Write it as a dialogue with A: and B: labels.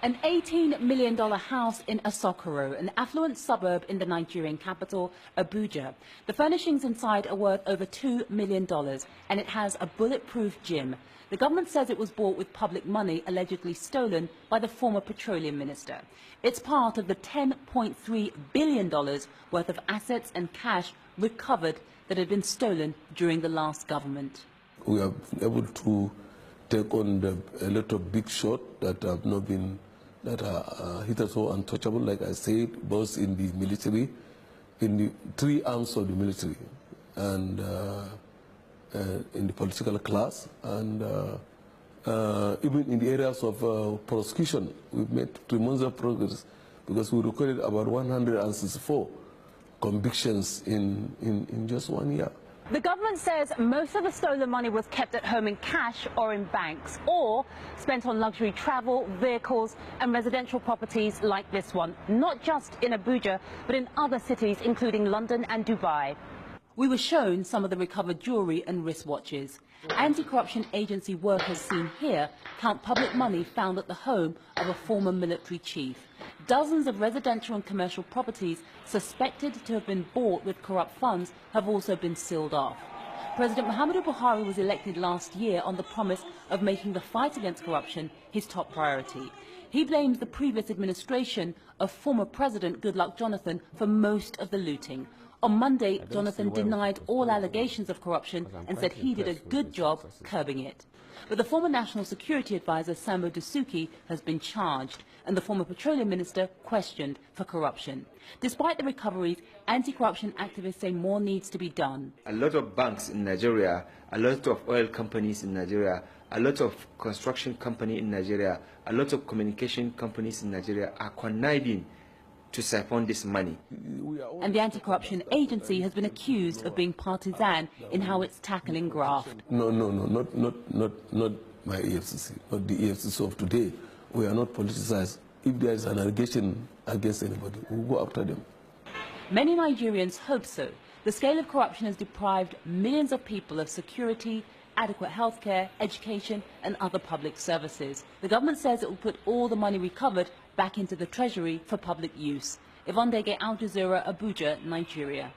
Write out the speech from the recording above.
A: An $18 million house in Asokoro, an affluent suburb in the Nigerian capital, Abuja. The furnishings inside are worth over $2 million, and it has a bulletproof gym. The government says it was bought with public money allegedly stolen by the former petroleum minister. It's part of the $10.3 billion worth of assets and cash recovered that had been stolen during the last government.
B: We are able to take on a lot of big shots that have not been, that are hitherto untouchable, like I said, both in the military, in the three arms of the military, and in the political class, and even in the areas of prosecution. We've made tremendous progress because we recorded about 164 convictions in just 1 year.
A: The government says most of the stolen money was kept at home in cash or in banks, or spent on luxury travel, vehicles and residential properties like this one, not just in Abuja, but in other cities, including London and Dubai. We were shown some of the recovered jewellery and wristwatches. Anti-corruption agency workers seen here count public money found at the home of a former military chief. Dozens of residential and commercial properties suspected to have been bought with corrupt funds have also been sealed off. President Muhammadu Buhari was elected last year on the promise of making the fight against corruption his top priority. He blames the previous administration of former President Goodluck Jonathan for most of the looting. On Monday, Jonathan denied all allegations of corruption and said he did a good job curbing it. But the former National Security Advisor, Sambo Dasuki, has been charged, and the former petroleum minister questioned for corruption. Despite the recoveries, anti-corruption activists say more needs to be done.
C: A lot of banks in Nigeria, a lot of oil companies in Nigeria, a lot of construction companies in Nigeria, a lot of communication companies in Nigeria are conniving to siphon this money.
A: And the anti-corruption agency has been accused of being partisan in how it's tackling graft.
B: No, not my EFCC, not the EFCC of today. We are not politicized. If there is an allegation against anybody, we'll go after them.
A: Many Nigerians hope so. The scale of corruption has deprived millions of people of security, adequate healthcare, education and other public services. The government says it will put all the money recovered back into the treasury for public use. Yvonne Dege, Al Jazeera, Abuja, Nigeria.